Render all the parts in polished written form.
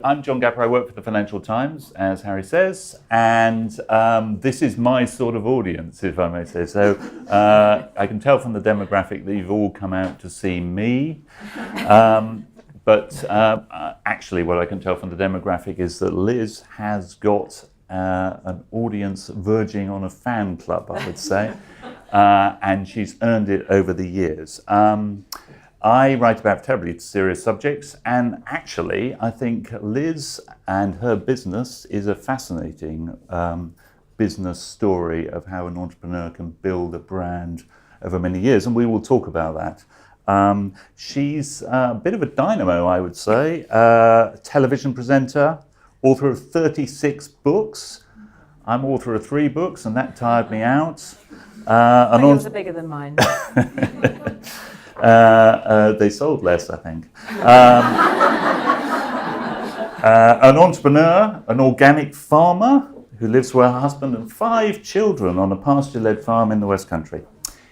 I'm John Gapper. I work for the Financial Times, as Harry says, and this is my sort of audience, if I may say so. I can tell from the demographic that you've all come out to see me, but actually what I can tell from the demographic is that Liz has got an audience verging on a fan club, I would say, and she's earned it over the years. I write about terribly serious subjects, and actually I think Liz and her business is a fascinating business story of how an entrepreneur can build a brand over many years, and we will talk about that. She's a bit of a dynamo, I would say, television presenter, author of 36 books. I'm author of 3 books, and that tired me out. Yours are bigger than mine. They sold less, I think. An entrepreneur, an organic farmer who lives with her husband and 5 children on a pasture-led farm in the West Country.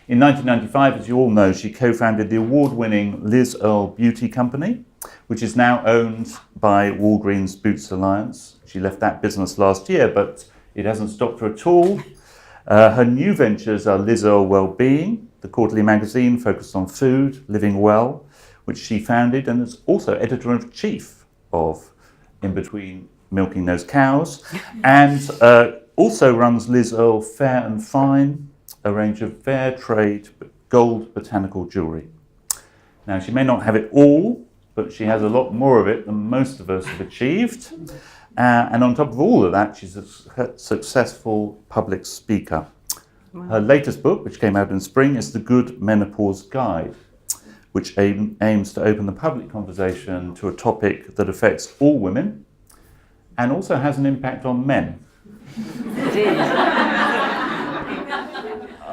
In 1995, as you all know, she co-founded the award-winning Liz Earle Beauty Co, which is now owned by Walgreens Boots Alliance. She left that business last year, but it hasn't stopped her at all. Her new ventures are Liz Earle Wellbeing, the quarterly magazine focused on food, living well, which she founded and is also editor-in-chief of In Between Milking Those Cows, and also runs Liz Earle Fair and Fine, a range of fair trade gold botanical jewellery. Now, she may not have it all, but she has a lot more of it than most of us have achieved. And on top of all of that, she's a successful public speaker. Wow. Her latest book, which came out in spring, is The Good Menopause Guide, which aims to open the public conversation to a topic that affects all women and also has an impact on men. Indeed.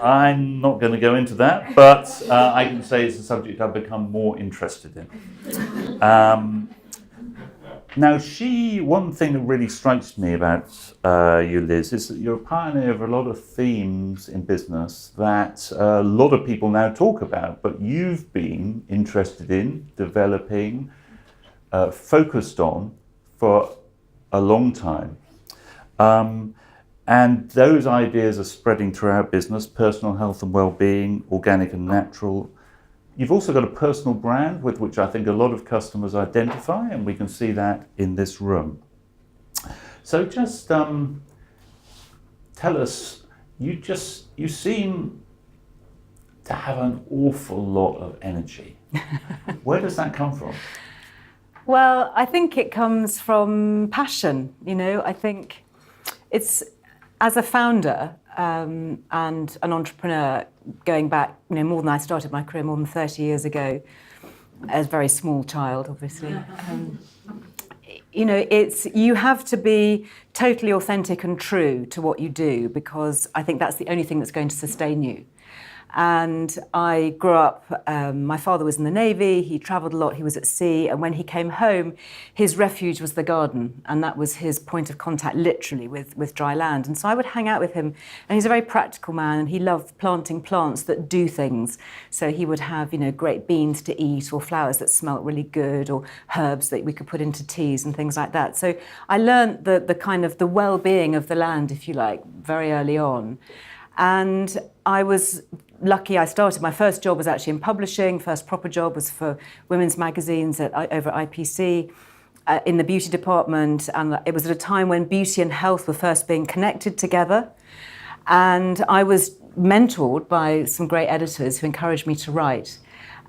I'm not going to go into that, but I can say it's a subject I've become more interested in. Now, one thing that really strikes me about you, Liz, is that you're a pioneer of a lot of themes in business that a lot of people now talk about, but you've been interested in, developing, focused on for a long time. And those ideas are spreading throughout business: personal health and well-being, organic and natural. You've also got a personal brand with which I think a lot of customers identify, and we can see that in this room. So just tell us, you seem to have an awful lot of energy. Where does that come from? Well, I think it comes from passion. I think it's, as a founder and an entrepreneur, going back, more than I started my career more than 30 years ago, as a very small child, obviously. You have to be totally authentic and true to what you do, because I think that's the only thing that's going to sustain you. And I grew up, my father was in the Navy, he travelled a lot, he was at sea, and when he came home, his refuge was the garden, and that was his point of contact, literally, with dry land. And so I would hang out with him, and he's a very practical man, and he loved planting plants that do things. So he would have, great beans to eat, or flowers that smelt really good, or herbs that we could put into teas and things like that. So I learned the kind of the well-being of the land, if you like, very early on. And I was lucky. I started, my first job was actually in publishing. First proper job was for women's magazines over at IPC in the beauty department. And it was at a time when beauty and health were first being connected together. And I was mentored by some great editors who encouraged me to write.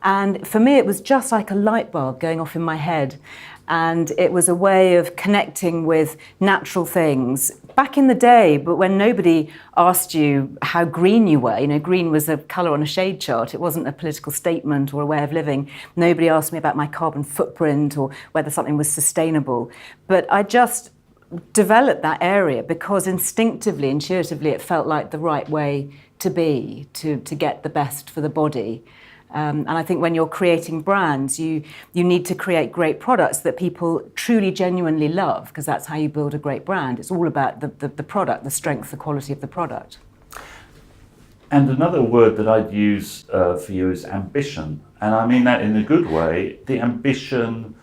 And for me, it was just like a light bulb going off in my head. And it was a way of connecting with natural things. Back in the day, but when nobody asked you how green you were, green was a colour on a shade chart. It wasn't a political statement or a way of living. Nobody asked me about my carbon footprint or whether something was sustainable. But I just developed that area because instinctively, intuitively, it felt like the right way to be, to get the best for the body. And I think when you're creating brands, you need to create great products that people truly, genuinely love, because that's how you build a great brand. It's all about the product, the strength, the quality of the product. And another word that I'd use for you is ambition. And I mean that in a good way. The ambition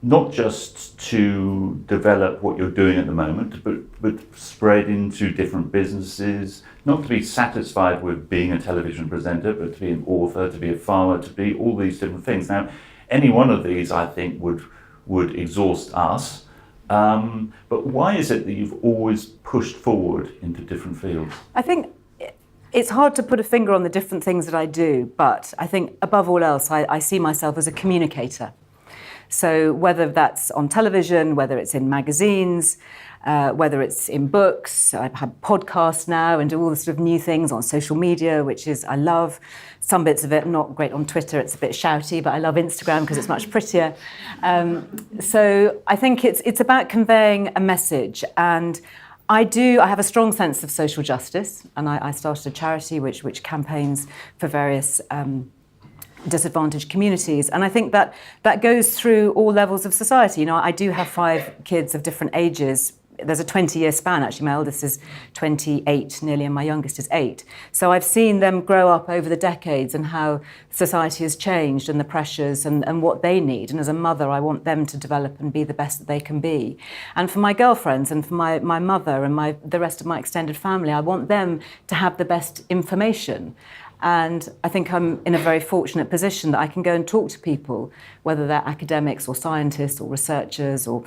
not just to develop what you're doing at the moment, but spread into different businesses, not to be satisfied with being a television presenter, but to be an author, to be a farmer, to be all these different things. Now, any one of these, I think, would exhaust us. But why is it that you've always pushed forward into different fields? I think it's hard to put a finger on the different things that I do, but I think above all else, I see myself as a communicator. So whether that's on television, whether it's in magazines, whether it's in books, I have podcasts now and do all the sort of new things on social media, which is, I love. Some bits of it, not great on Twitter, it's a bit shouty, but I love Instagram because it's much prettier. So I think it's about conveying a message. And I have a strong sense of social justice, and I started a charity which campaigns for various disadvantaged communities, and I think that goes through all levels of society. You know, I do have 5 kids of different ages. There's a 20-year span, actually. My eldest is 28 nearly, and my youngest is 8. So I've seen them grow up over the decades and how society has changed and the pressures and what they need. And as a mother, I want them to develop and be the best that they can be. And for my girlfriends and for my mother and the rest of my extended family, I want them to have the best information. And I think I'm in a very fortunate position that I can go and talk to people, whether they're academics or scientists or researchers or,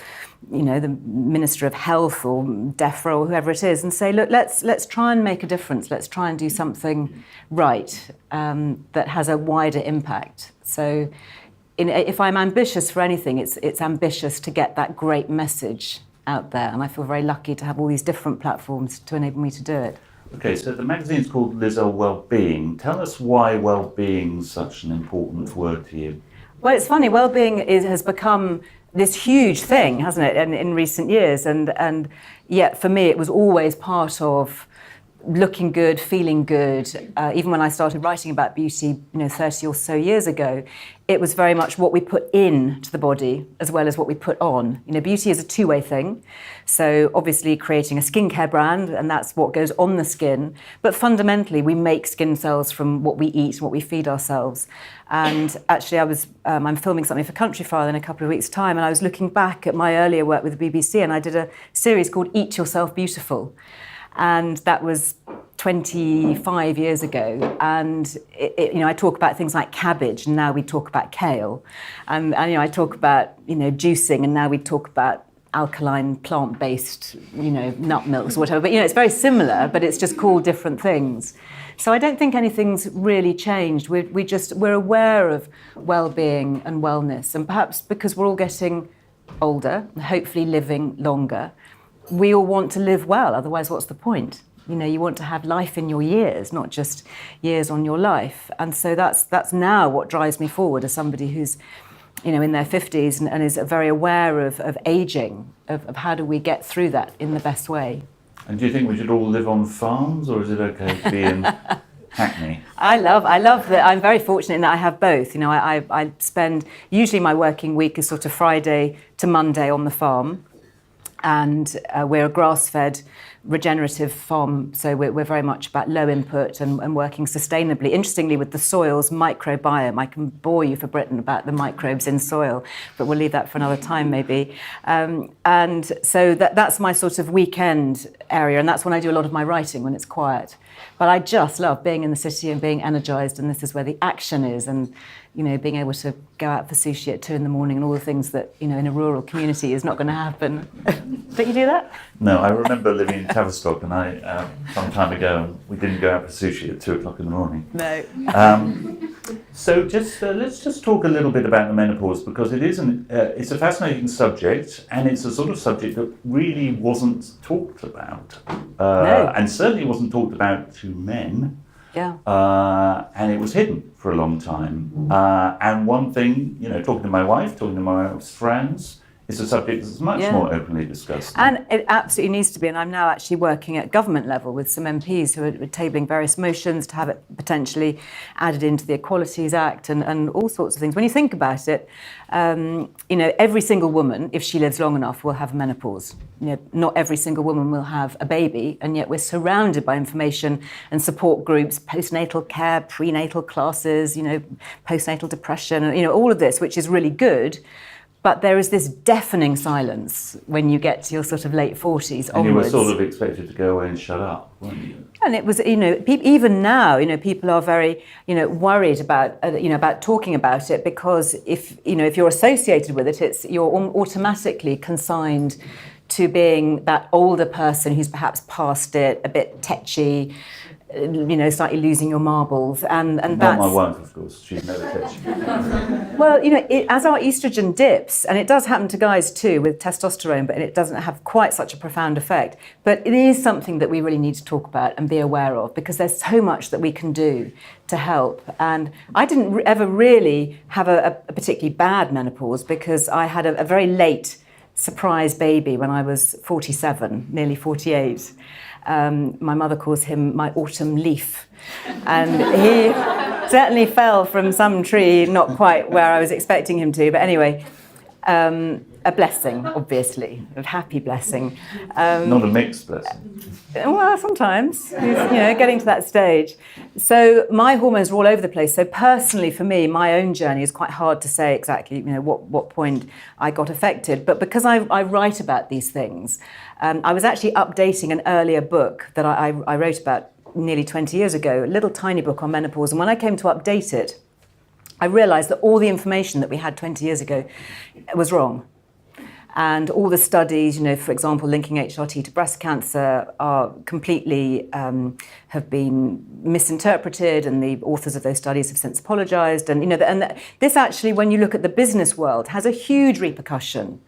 you know, the Minister of Health or DEFRA or whoever it is, and say, look, let's try and make a difference. Let's try and do something right that has a wider impact. So if I'm ambitious for anything, it's ambitious to get that great message out there. And I feel very lucky to have all these different platforms to enable me to do it. Okay, so the magazine's called Liz Earle Wellbeing. Tell us why well-being is such an important word to you. Well, it's funny, well-being has become this huge thing, hasn't it, in recent years, and yet for me it was always part of looking good, feeling good. Even when I started writing about beauty, 30 or so years ago, it was very much what we put into the body as well as what we put on. Beauty is a two-way thing. So obviously creating a skincare brand, and that's what goes on the skin. But fundamentally, we make skin cells from what we eat and what we feed ourselves. And actually, I'm filming something for Countryfile in a couple of weeks' time, and I was looking back at my earlier work with the BBC, and I did a series called Eat Yourself Beautiful. And that was 25 years ago. And I talk about things like cabbage, and now we talk about kale. And I talk about juicing, and now we talk about alkaline plant-based nut milks or whatever. But it's very similar, but it's just called different things. So I don't think anything's really changed. We're aware of well-being and wellness, and perhaps because we're all getting older, hopefully living longer, we all want to live well, otherwise what's the point? You want to have life in your years, not just years on your life. And so that's now what drives me forward as somebody who's in their 50s and is very aware of aging, of how do we get through that in the best way. And do you think we should all live on farms, or is it okay to be in Hackney? I love that. I'm very fortunate in that I have both. I spend, usually my working week is sort of Friday to Monday on the farm. And we're a grass-fed, regenerative farm, so we're very much about low input and working sustainably. Interestingly, with the soil's microbiome, I can bore you for Britain about the microbes in soil, but we'll leave that for another time maybe. And so that's my sort of weekend area, and that's when I do a lot of my writing, when it's quiet. But I just love being in the city and being energised, and this is where the action is, and being able to go out for sushi at 2 a.m. and all the things that, in a rural community is not going to happen. Don't you do that? No, I remember living in Tavistock, and some time ago, and we didn't go out for sushi at 2 o'clock in the morning. No. So let's just talk a little bit about the menopause, because it's a fascinating subject, and it's a sort of subject that really wasn't talked about. No. And certainly wasn't talked about to men. Yeah. And it was hidden for a long time. And one thing, talking to my wife, talking to my wife's friends, it's a subject that's much more openly discussed. And it absolutely needs to be, and I'm now actually working at government level with some MPs who are tabling various motions to have it potentially added into the Equalities Act and all sorts of things. When you think about it, every single woman, if she lives long enough, will have menopause. Not every single woman will have a baby, and yet we're surrounded by information and support groups, postnatal care, prenatal classes, postnatal depression, all of this, which is really good. But there is this deafening silence when you get to your sort of late 40s and you were onwards. sort of expected to go away and shut up, weren't you? And it was, even now, people are very, worried about, about talking about it, because if you're associated with it, you're automatically consigned to being that older person who's perhaps past it, a bit tetchy, slightly losing your marbles, and Not that's my wife, of course. She's never touched. well, as our estrogen dips, and it does happen to guys too with testosterone, but it doesn't have quite such a profound effect. But it is something that we really need to talk about and be aware of, because there's so much that we can do to help. And I didn't ever really have a particularly bad menopause, because I had a very late surprise baby when I was 47, nearly 48. My mother calls him my autumn leaf, and he certainly fell from some tree, not quite where I was expecting him to, but anyway, a blessing, obviously, a happy blessing. Not a mixed blessing. Well, sometimes, getting to that stage. So my hormones were all over the place. So personally, for me, my own journey is quite hard to say exactly, what point I got affected. But because I write about these things, I was actually updating an earlier book that I wrote about nearly 20 years ago, a little tiny book on menopause. And when I came to update it, I realised that all the information that we had 20 years ago was wrong. And all the studies, for example, linking HRT to breast cancer are completely, have been misinterpreted, and the authors of those studies have since apologised. And, this actually, when you look at the business world, has a huge repercussion.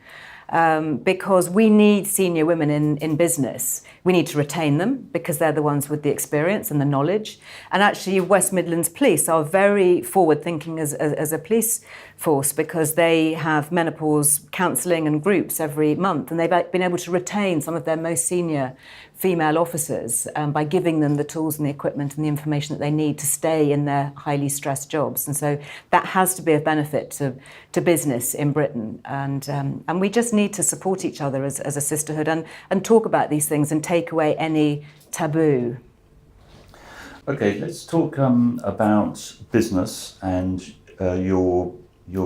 Because we need senior women in business. We need to retain them, because they're the ones with the experience and the knowledge. And actually, West Midlands Police are very forward-thinking as a police force, because they have menopause counselling and groups every month, and they've been able to retain some of their most senior female officers by giving them the tools and the equipment and the information that they need to stay in their highly stressed jobs. And so that has to be of benefit to business in Britain. And we just need to support each other as a sisterhood and talk about these things and take away any taboo. Okay, let's talk about business and your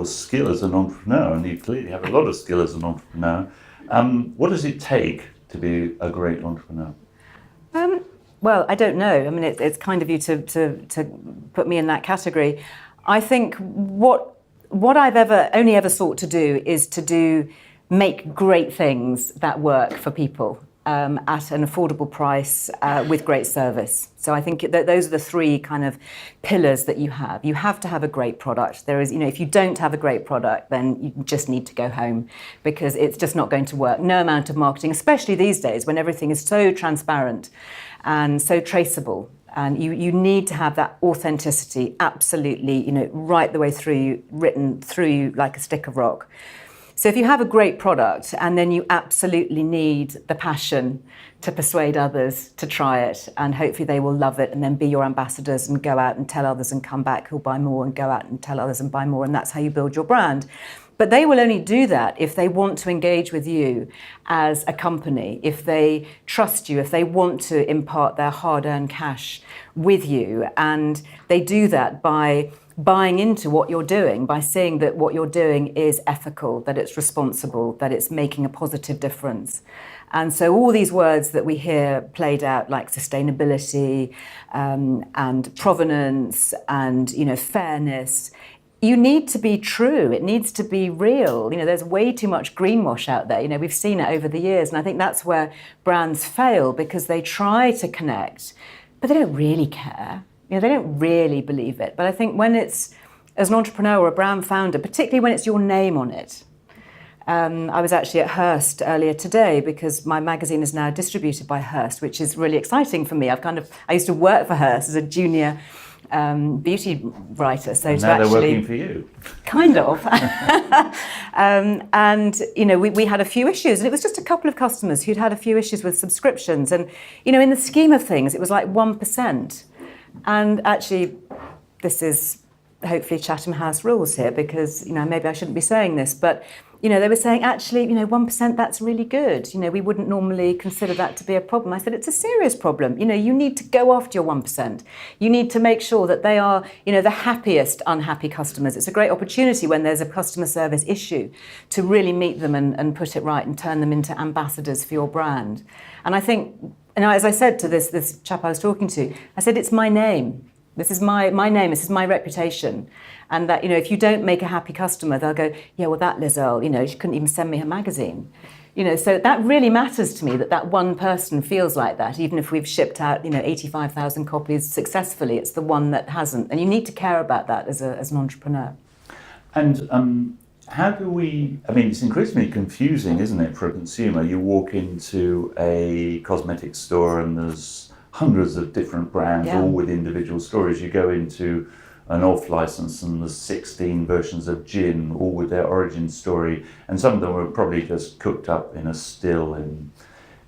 skill as an entrepreneur. And you clearly have a lot of skill as an entrepreneur. What does it take to be a great entrepreneur? Well, I don't know. I mean, it's kind of you to put me in that category. I think what I've only ever sought to do is to make great things that work for people at an affordable price with great service. So I think that those are the three kind of pillars that you have. You have to have a great product. There is, if you don't have a great product, then you just need to go home, because it's just not going to work. No amount of marketing, especially these days when everything is so transparent and so traceable. And you need to have that authenticity, absolutely, right the way through you, written through you like a stick of rock. So if you have a great product, and then you absolutely need the passion to persuade others to try it, and hopefully they will love it and then be your ambassadors and go out and tell others and come back who'll buy more and go out and tell others and buy more, and that's how you build your brand. But they will only do that if they want to engage with you as a company, if they trust you, if they want to impart their hard-earned cash with you. And they do that by buying into what you're doing, by seeing that what you're doing is ethical, that it's responsible, that it's making a positive difference. And so all these words that we hear played out, like sustainability and provenance and fairness, you need to be true. It needs to be real. There's way too much greenwash out there. We've seen it over the years, and I think that's where brands fail, because they try to connect, but they don't really care. They don't really believe it. But I think when it's, as an entrepreneur or a brand founder, particularly when it's your name on it. I was actually at Hearst earlier today, because my magazine is now distributed by Hearst, which is really exciting for me. I used to work for Hearst as a junior beauty writer. So and now they're working for you. Kind of. We had a few issues, and it was just a couple of customers who'd had a few issues with subscriptions. And, in the scheme of things, it was like 1%. And actually, this is hopefully Chatham House rules here, because, maybe I shouldn't be saying this, but they were saying, actually, 1%, that's really good. We wouldn't normally consider that to be a problem. I said, it's a serious problem. You need to go after your 1%. You need to make sure that they are, the happiest unhappy customers. It's a great opportunity when there's a customer service issue to really meet them and put it right and turn them into ambassadors for your brand. And I think, as I said to this chap I was talking to, I said, it's my name. This is my name, this is my reputation. And that, if you don't make a happy customer, they'll go, yeah, well, that Liz Earle, she couldn't even send me her magazine. So that really matters to me, that one person feels like that, even if we've shipped out, 85,000 copies successfully, it's the one that hasn't. And you need to care about that as an entrepreneur. And how do it's increasingly confusing, isn't it, for a consumer? You walk into a cosmetic store and there's hundreds of different brands, all with individual stories. You go into an off license and there's 16 versions of gin, all with their origin story, and some of them were probably just cooked up in a still in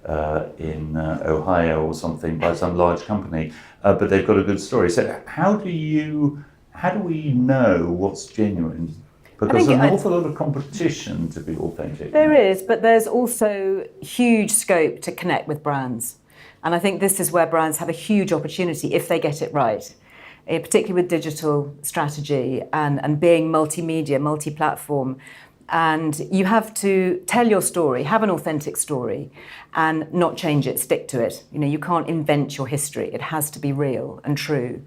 Ohio or something by some large company, but they've got a good story. So how do we know what's genuine? Because there's an awful lot of competition to be authentic. There is, but there's also huge scope to connect with brands. And I think this is where brands have a huge opportunity if they get it right, particularly with digital strategy and being multimedia, multi-platform. And you have to tell your story, have an authentic story, and not change it, stick to it. You can't invent your history. It has to be real and true.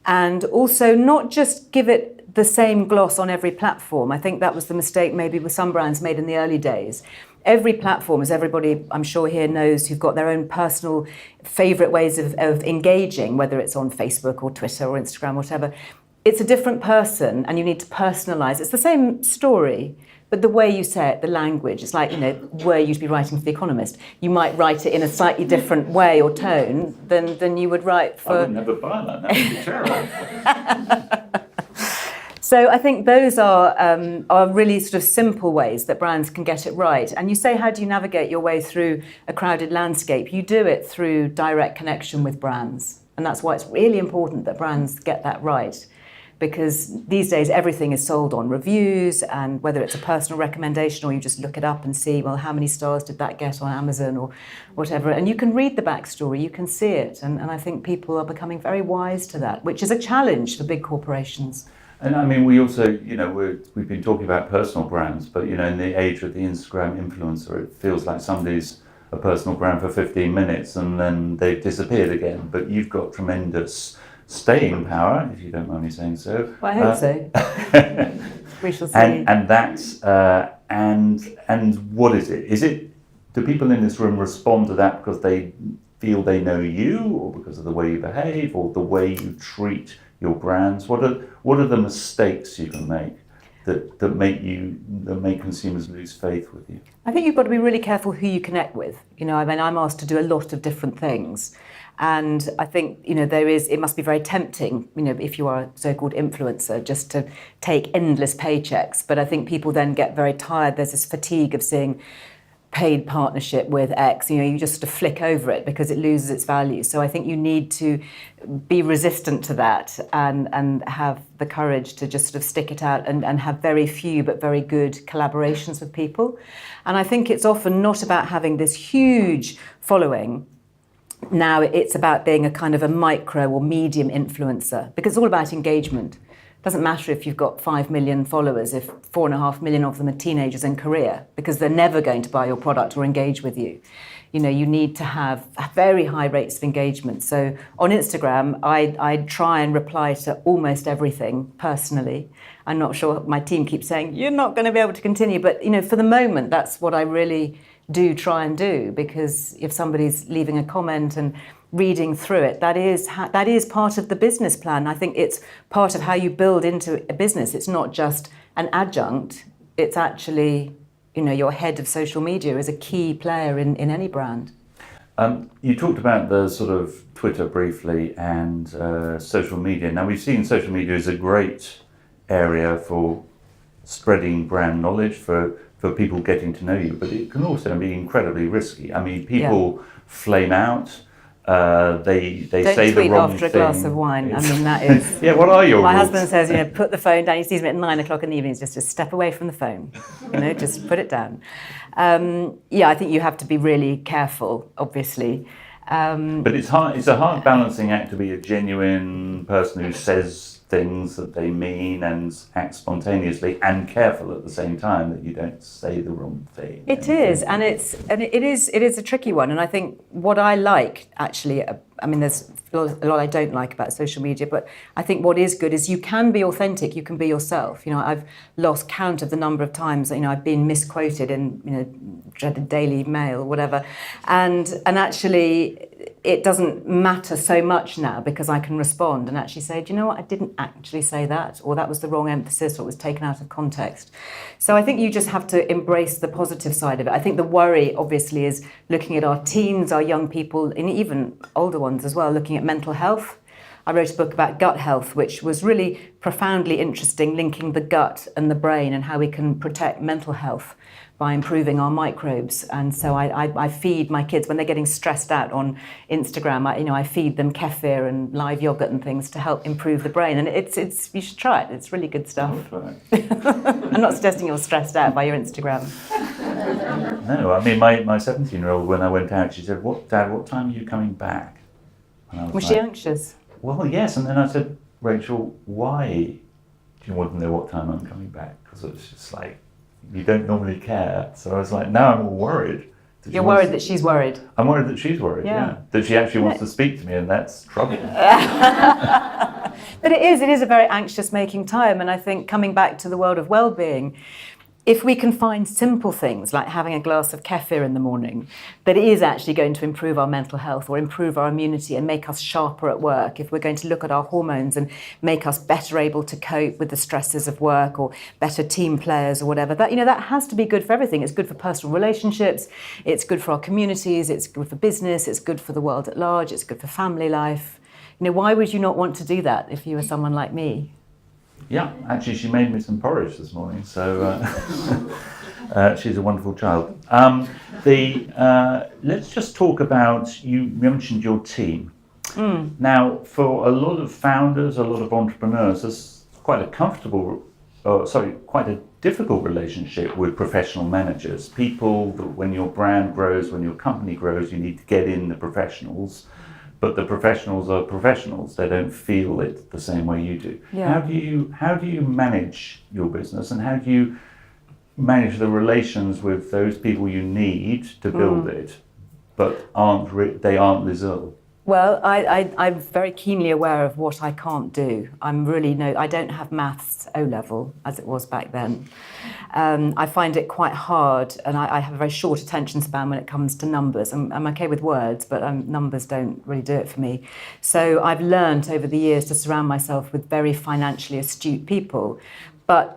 And also not just give it the same gloss on every platform. I think that was the mistake maybe with some brands made in the early days. Every platform, as everybody I'm sure here knows, who've got their own personal favourite ways of engaging, whether it's on Facebook or Twitter or Instagram, whatever, it's a different person and you need to personalise. It's the same story, but the way you say it, the language, it's like, were you to be writing for The Economist, you might write it in a slightly different way or tone than you would write for... I would never buy that would be terrible. So I think those are really sort of simple ways that brands can get it right. And you say, how do you navigate your way through a crowded landscape? You do it through direct connection with brands. And that's why it's really important that brands get that right. Because these days everything is sold on reviews, and whether it's a personal recommendation or you just look it up and see, well, how many stars did that get on Amazon or whatever. And you can read the backstory, you can see it. And I think people are becoming very wise to that, which is a challenge for big corporations. And we also, we've been talking about personal brands, but, in the age of the Instagram influencer, it feels like somebody's a personal brand for 15 minutes and then they've disappeared again. But you've got tremendous staying power, if you don't mind me saying so. Well, I hope so. We shall see. And that's, and what is it? Do people in this room respond to that because they feel they know you, or because of the way you behave, or the way you treat your brands? What are the mistakes you can make that make consumers lose faith with you? I think you've got to be really careful who you connect with. I'm asked to do a lot of different things, and I think it must be very tempting, if you are a so-called influencer, just to take endless paychecks. But I think people then get very tired. There's this fatigue of seeing paid partnership with X, you just sort of flick over it because it loses its value. So I think you need to be resistant to that and have the courage to just sort of stick it out and have very few but very good collaborations with people. And I think it's often not about having this huge following. Now it's about being a kind of a micro or medium influencer, because it's all about engagement. It doesn't matter if you've got 5 million followers if 4.5 million of them are teenagers in Korea, because they're never going to buy your product or engage with you. You need to have very high rates of engagement. So on Instagram, I try and reply to almost everything personally. I'm not sure, my team keeps saying, you're not going to be able to continue. But, for the moment, that's what I really do try and do, because if somebody's leaving a comment and reading through it, that is part of the business plan. I think it's part of how you build into a business. It's not just an adjunct. It's actually, your head of social media is a key player in any brand. You talked about the sort of Twitter briefly and social media. Now, we've seen social media as a great area for spreading brand knowledge, for people getting to know you, but it can also be incredibly risky. People flame out. they Don't say the tweet wrong after a thing. glass of wine. I mean, that is... Yeah, what are your My rules? husband says, put the phone down. He sees me at 9 o'clock in the evening. Just step away from the phone. Just put it down. I think you have to be really careful, obviously. But it's hard. It's a hard balancing act to be a genuine person who says things that they mean and act spontaneously, and careful at the same time that you don't say the wrong thing. It is a tricky one. And I think what I like, actually, I mean, there's a lot I don't like about social media, but I think what is good is you can be authentic, you can be yourself. I've lost count of the number of times that, I've been misquoted in, dreaded Daily Mail or whatever. And actually, it doesn't matter so much now because I can respond and actually say, do you know what, I didn't actually say that, or that was the wrong emphasis, or it was taken out of context. So I think you just have to embrace the positive side of it. I think the worry, obviously, is looking at our teens, our young people, and even older ones as well, looking at mental health. I wrote a book about gut health, which was really profoundly interesting, linking the gut and the brain and how we can protect mental health by improving our microbes. And so I feed my kids when they're getting stressed out on Instagram. I feed them kefir and live yogurt and things to help improve the brain. And it's you should try it. It's really good stuff. I'm not suggesting you're stressed out by your Instagram. No, I mean my 17-year-old, when I went out, she said, Dad, what time are you coming back? And I Was she anxious? Well, yes. And then I said, Rachel, why do you want to know what time I'm coming back? Because it's just like, you don't normally care. So I was like, now I'm all worried. You're worried that she's worried? I'm worried that she's worried, yeah. That she actually wants to speak to me, and that's trouble. But it is a very anxious making time. And I think coming back to the world of well-being, if we can find simple things like having a glass of kefir in the morning, that is actually going to improve our mental health or improve our immunity and make us sharper at work, if we're going to look at our hormones and make us better able to cope with the stresses of work or better team players or whatever, that has to be good for everything. It's good for personal relationships, it's good for our communities, it's good for business, it's good for the world at large, it's good for family life. Why would you not want to do that if you were someone like me? Yeah, actually, she made me some porridge this morning, so she's a wonderful child. Let's just talk about, you mentioned your team. Now, for a lot of founders, a lot of entrepreneurs, there's quite a difficult relationship with professional managers. People, when your brand grows, when your company grows, you need to get in the professionals. But the professionals are professionals. They don't feel it the same way you do. Yeah. How do you manage your business, and how do you manage the relations with those people you need to build it, but they aren't Liz Earle? Well, I'm very keenly aware of what I can't do. I don't have maths O-level as it was back then. I find it quite hard, and I have a very short attention span when it comes to numbers. I'm okay with words, but numbers don't really do it for me. So I've learned over the years to surround myself with very financially astute people. But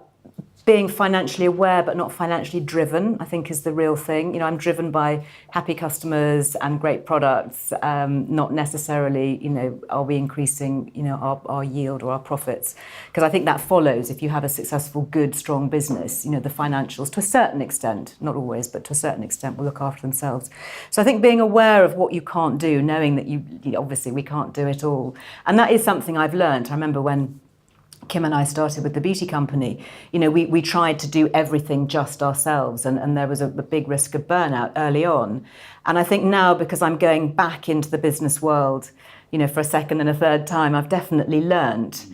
being financially aware but not financially driven, I think, is the real thing. I'm driven by happy customers and great products, not necessarily, are we increasing, our yield or our profits? Because I think that follows if you have a successful, good, strong business. The financials, to a certain extent, not always, but to a certain extent, will look after themselves. So I think being aware of what you can't do, knowing that obviously we can't do it all. And that is something I've learned. I remember when Kim and I started with the beauty company, we tried to do everything just ourselves, and there was a big risk of burnout early on. And I think now, because I'm going back into the business world, for a second and a third time, I've definitely learned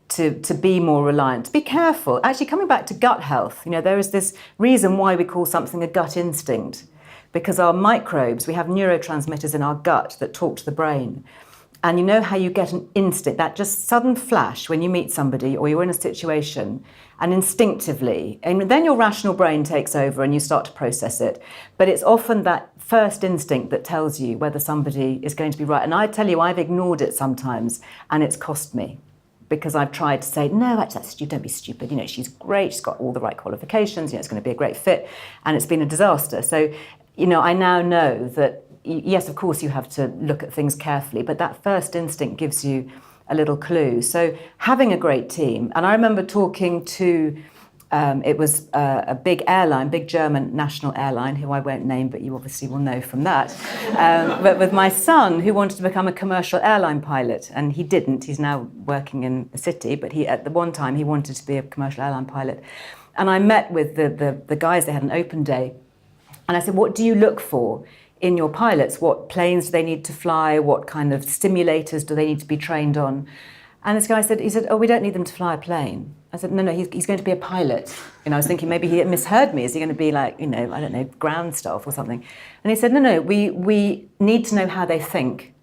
to be more reliant, to be careful. Actually, coming back to gut health, there is this reason why we call something a gut instinct, because our microbes, we have neurotransmitters in our gut that talk to the brain. And you know how you get an instinct, that just sudden flash when you meet somebody or you're in a situation, and instinctively, and then your rational brain takes over and you start to process it. But it's often that first instinct that tells you whether somebody is going to be right. And I tell you, I've ignored it sometimes, and it's cost me. Because I've tried to say, no, don't be stupid. She's great, she's got all the right qualifications, it's going to be a great fit. And it's been a disaster. So, I now know that yes, of course, you have to look at things carefully, but that first instinct gives you a little clue. So having a great team, and I remember talking to It was a big airline, big German national airline, who I won't name, but you obviously will know from that. But with my son, who wanted to become a commercial airline pilot, and he didn't. He's now working in the city, but at the one time he wanted to be a commercial airline pilot. And I met with the guys. They had an open day, and I said, "What do you look for in your pilots? What planes do they need to fly? What kind of simulators do they need to be trained on?" And this guy said, "Oh, we don't need them to fly a plane." I said, no, he's going to be a pilot. I was thinking maybe he misheard me. Is he going to be like, I don't know, ground staff or something? And he said, no, we need to know how they think,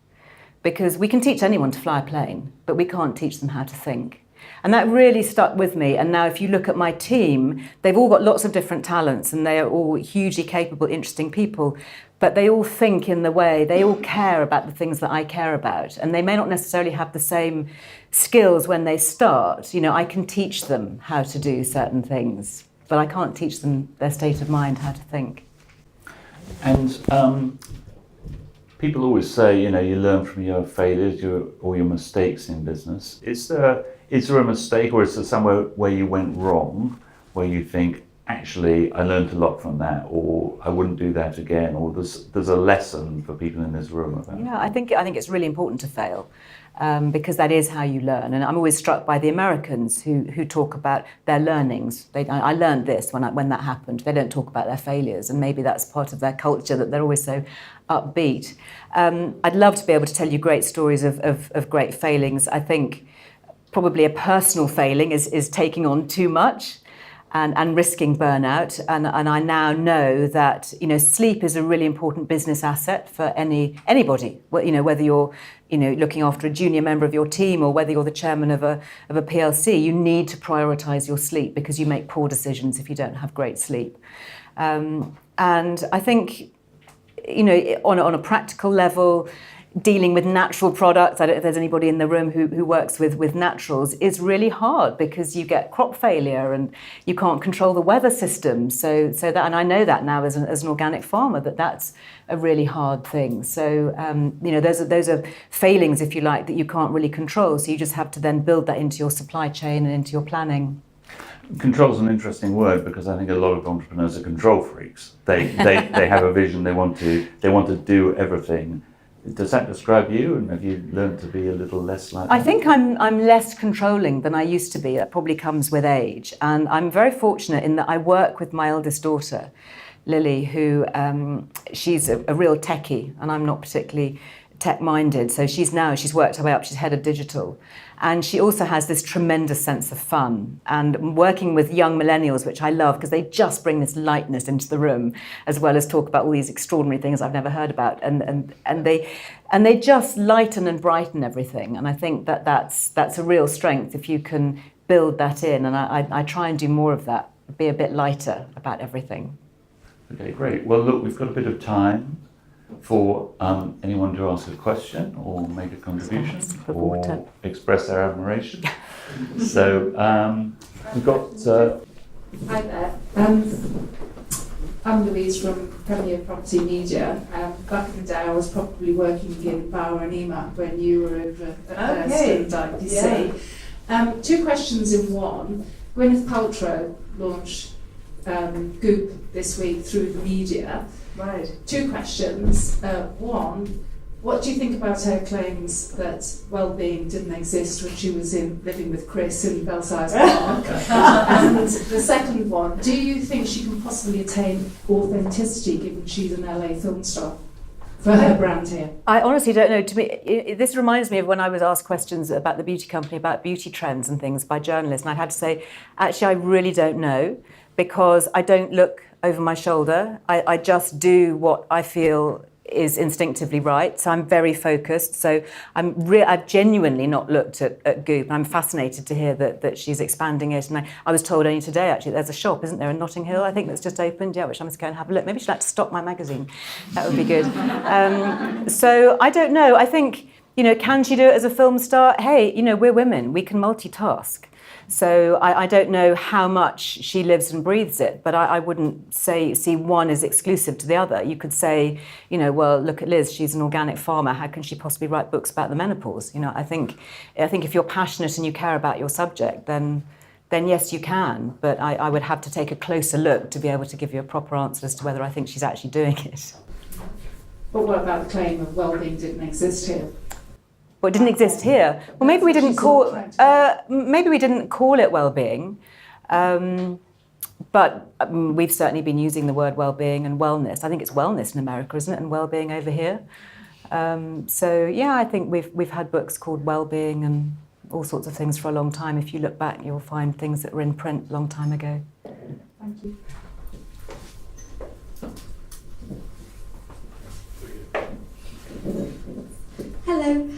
because we can teach anyone to fly a plane, but we can't teach them how to think. And that really stuck with me. And now if you look at my team, they've all got lots of different talents, and they are all hugely capable, interesting people, but they all think in the way, they all care about the things that I care about. And they may not necessarily have the same skills when they start. I can teach them how to do certain things, but I can't teach them their state of mind, how to think. And people always say, you learn from your failures or your mistakes in business. Is there a mistake, or is there somewhere where you went wrong, where you think, actually, I learned a lot from that, or I wouldn't do that again, or there's a lesson for people in this room about it? Yeah, I think it's really important to fail, because that is how you learn. And I'm always struck by the Americans who talk about their learnings. I learned this when that happened. They don't talk about their failures, and maybe that's part of their culture, that they're always so upbeat. I'd love to be able to tell you great stories of great failings. I think probably a personal failing is taking on too much and risking burnout. And I now know that, sleep is a really important business asset for anybody. Whether you're, looking after a junior member of your team, or whether you're the chairman of a PLC, you need to prioritize your sleep, because you make poor decisions if you don't have great sleep. And I think, on a practical level, dealing with natural products, I don't know if there's anybody in the room who works with naturals, is really hard, because you get crop failure and you can't control the weather system. So that, and I know that now as an organic farmer, that's a really hard thing. So those are failings, if you like, that you can't really control. So you just have to then build that into your supply chain and into your planning. Control is an interesting word, because I think a lot of entrepreneurs are control freaks. They have a vision. They want to do everything. Does that describe you, and have you learned to be a little less like that? I think I'm less controlling than I used to be. That probably comes with age. And I'm very fortunate in that I work with my eldest daughter, Lily, who she's a real techie, and I'm not particularly tech-minded. So she's worked her way up, she's head of digital. And she also has this tremendous sense of fun. And working with young millennials, which I love, because they just bring this lightness into the room, as well as talk about all these extraordinary things I've never heard about. And they just lighten and brighten everything. And I think that's a real strength if you can build that in. And I try and do more of that, be a bit lighter about everything. Okay, great. Well, look, we've got a bit of time for anyone to ask a question or make a contribution or express their admiration. So we've got... Hi there. I'm Louise from Premier Property Media. Back in the day, I was probably working in Bauer and EMAP when you were over at Student IPC. Yeah. Two questions in one. Gwyneth Paltrow launched Goop this week through the media. Right. Two questions. One, what do you think about her claims that well-being didn't exist when she was living with Chris in Belsize Park? And the second one, do you think she can possibly attain authenticity given she's an LA film star for her brand here? I honestly don't know. To me, this reminds me of when I was asked questions about the beauty company, about beauty trends and things by journalists, and I had to say, actually, I really don't know, because I don't look over my shoulder. I just do what I feel is instinctively right. So I'm very focused. So I've genuinely not looked at Goop. I'm fascinated to hear that she's expanding it. And I was told only today, actually, there's a shop, isn't there, in Notting Hill, I think, that's just opened, which I must go and have a look. Maybe she'd like to stock my magazine. That would be good. So I don't know. I think, can she do it as a film star? Hey, we're women. We can multitask. So I don't know how much she lives and breathes it, but I wouldn't see one as exclusive to the other. You could say, well, look at Liz, she's an organic farmer. How can she possibly write books about the menopause? I think if you're passionate and you care about your subject, then then yes, you can. But I would have to take a closer look to be able to give you a proper answer as to whether I think she's actually doing it. But what about the claim of well-being didn't exist here? Well, it didn't exist here. Well, maybe we didn't call it well-being. But we've certainly been using the word well-being and wellness. I think it's wellness in America, isn't it? And well-being over here. So yeah, I think we've had books called Wellbeing and all sorts of things for a long time. If you look back, you'll find things that were in print a long time ago. Thank you. Hello,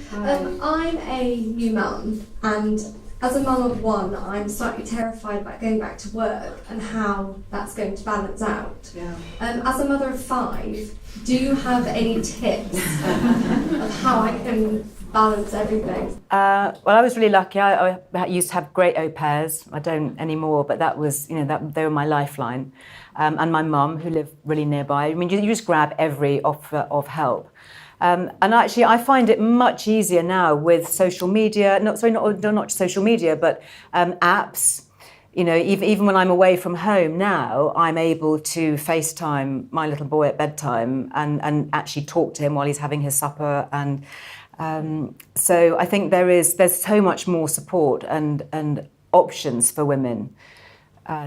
I'm a new mum, and as a mum of one, I'm slightly terrified about going back to work and how that's going to balance out. Yeah. As a mother of 5, do you have any tips of how I can balance everything? Well, I was really lucky. I used to have great au pairs. I don't anymore, but that was, they were my lifeline. And my mum, who lived really nearby. I mean, you just grab every offer of help. And actually, I find it much easier now with social media. Not just social media, but apps. Even when I'm away from home now, I'm able to FaceTime my little boy at bedtime and actually talk to him while he's having his supper. And so I think there's so much more support and options for women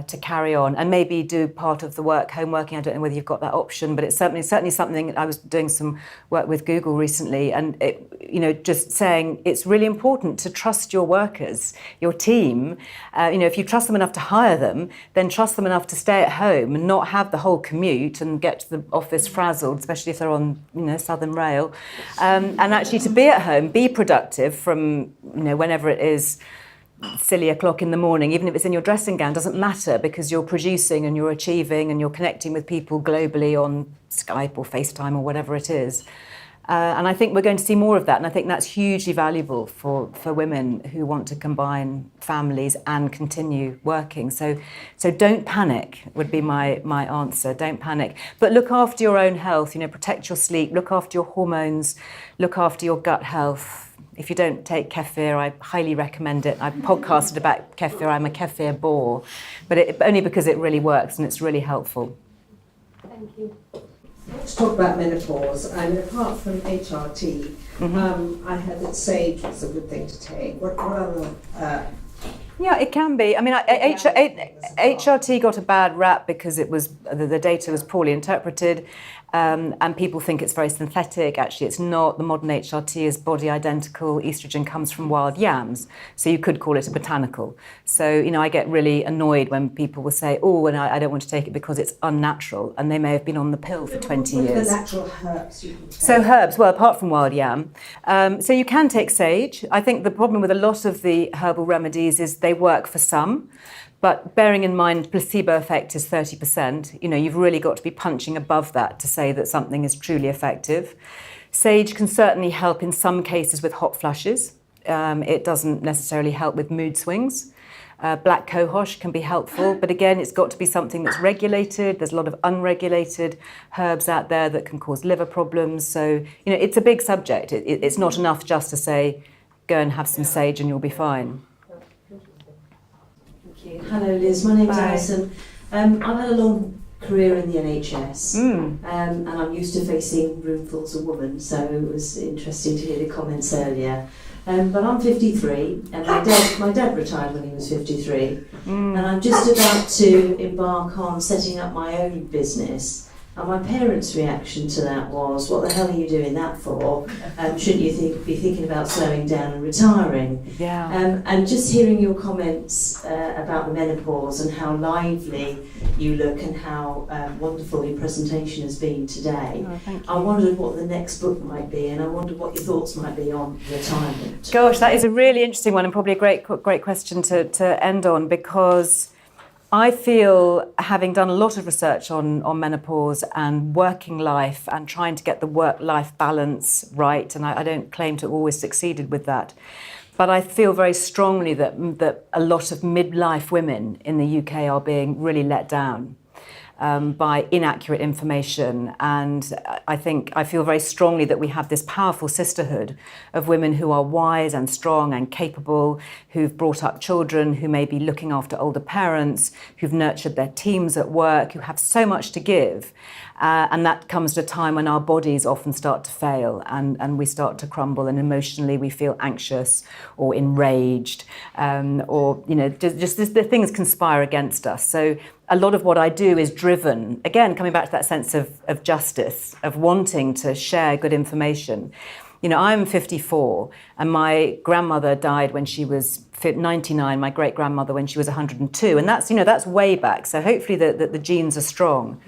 to carry on and maybe do part of the work, home working. I don't know whether you've got that option, but it's certainly something. I was doing some work with Google recently, and just saying it's really important to trust your workers, your team. If you trust them enough to hire them, then trust them enough to stay at home and not have the whole commute and get to the office frazzled, especially if they're on Southern Rail, and actually to be at home, be productive from whenever it is. Silly o'clock in the morning, even if it's in your dressing gown, doesn't matter, because you're producing and you're achieving and you're connecting with people globally on Skype or FaceTime or whatever it is. And I think we're going to see more of that, and I think that's hugely valuable for women who want to combine families and continue working. So don't panic would be my answer. Don't panic, but look after your own health. Protect your sleep, look after your hormones, look after your gut health. If you don't take kefir, I highly recommend it. I've podcasted about kefir. I'm a kefir bore, but only because it really works and it's really helpful. Thank you. Let's talk about menopause. And apart from HRT, I heard that sage was a good thing to take. What other? Yeah, it can be. I mean, HRT got a bad rap because the data was poorly interpreted. And people think it's very synthetic. Actually, it's not. The modern HRT is body identical. Estrogen comes from wild yams, so you could call it a botanical. So, I get really annoyed when people will say, "Oh, and I don't want to take it because it's unnatural," and they may have been on the pill for 20 years. What are the natural herbs you can take? So herbs, well, apart from wild yam, so you can take sage. I think the problem with a lot of the herbal remedies is they work for some. But bearing in mind placebo effect is 30%, you've really got to be punching above that to say that something is truly effective. Sage can certainly help in some cases with hot flushes. It doesn't necessarily help with mood swings. Black cohosh can be helpful, but again, it's got to be something that's regulated. There's a lot of unregulated herbs out there that can cause liver problems. So, it's a big subject. It's not enough just to say, go and have some sage and you'll be fine. Hello Liz, my name's Bye. Alison. I've had a long career in the NHS and I'm used to facing roomfuls of women, so it was interesting to hear the comments earlier. But I'm 53 and my dad retired when he was 53 and I'm just about to embark on setting up my own business. And my parents' reaction to that was, what the hell are you doing that for? Shouldn't you be thinking about slowing down and retiring? Yeah. And just hearing your comments about the menopause and how lively you look and how wonderful your presentation has been today, Thank you. I wondered what the next book might be, and I wondered what your thoughts might be on retirement. Gosh, that is a really interesting one and probably a great question to end on, because I feel, having done a lot of research on menopause and working life and trying to get the work-life balance right, and I don't claim to have always succeeded with that, but I feel very strongly that a lot of midlife women in the UK are being really let down. by inaccurate information. And I feel very strongly that we have this powerful sisterhood of women who are wise and strong and capable, who've brought up children, who may be looking after older parents, who've nurtured their teams at work, who have so much to give. And that comes at a time when our bodies often start to fail and we start to crumble, and emotionally we feel anxious or enraged, or just the things conspire against us. So a lot of what I do is driven, again, coming back to that sense of justice, of wanting to share good information. I'm 54, and my grandmother died when she was 99, my great-grandmother when she was 102, and that's way back, so hopefully the genes are strong.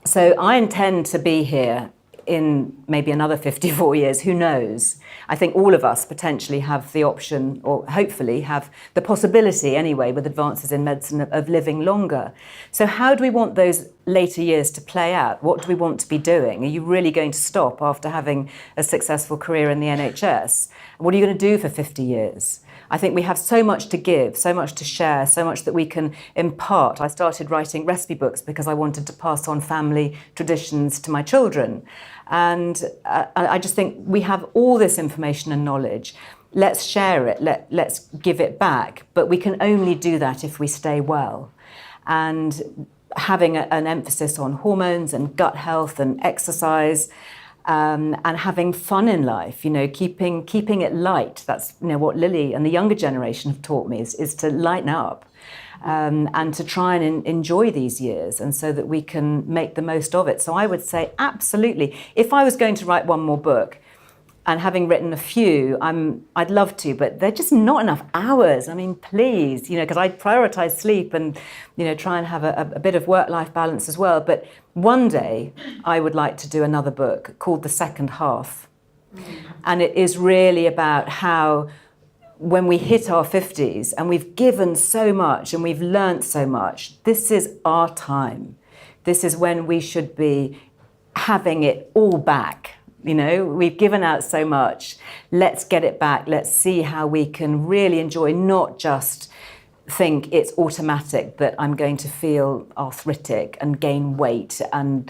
So I intend to be here in maybe another 54 years, who knows? I think all of us potentially have the option, or hopefully have the possibility anyway, with advances in medicine, of living longer. So how do we want those later years to play out? What do we want to be doing? Are you really going to stop after having a successful career in the NHS? What are you going to do for 50 years? I think we have so much to give, so much to share, so much that we can impart. I started writing recipe books because I wanted to pass on family traditions to my children. And I just think we have all this information and knowledge. Let's share it, let's give it back. But we can only do that if we stay well. And having an emphasis on hormones and gut health and exercise, and having fun in life, keeping it light. That's what Lily and the younger generation have taught me is to lighten up, and to try and enjoy these years, and so that we can make the most of it. So I would say absolutely. If I was going to write one more book, and having written a few, I'd love to, but they're just not enough hours. I mean, please, because I prioritise sleep and, try and have a bit of work-life balance as well. But one day, I would like to do another book called The Second Half. And it is really about how, when we hit our 50s and we've given so much and we've learnt so much, this is our time. This is when we should be having it all back. We've given out so much. Let's get it back. Let's see how we can really enjoy, not just think it's automatic that I'm going to feel arthritic and gain weight and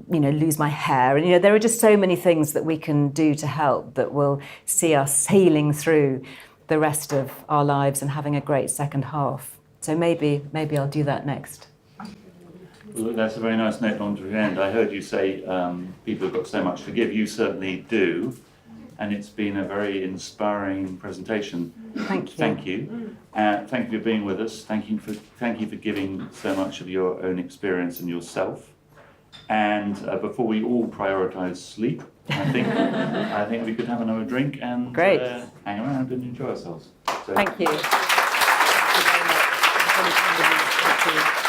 lose my hair. And, there are just so many things that we can do to help that will see us healing through the rest of our lives and having a great second half. So maybe I'll do that next. Well, that's a very nice note on to end. I heard you say people have got so much to give. You certainly do. And it's been a very inspiring presentation. Thank you. Thank you. Thank you for being with us. Thank you for giving so much of your own experience and yourself. And before we all prioritise sleep, I think we could have another drink and Great. Hang around and enjoy ourselves. So, Thank you. Thank you very much.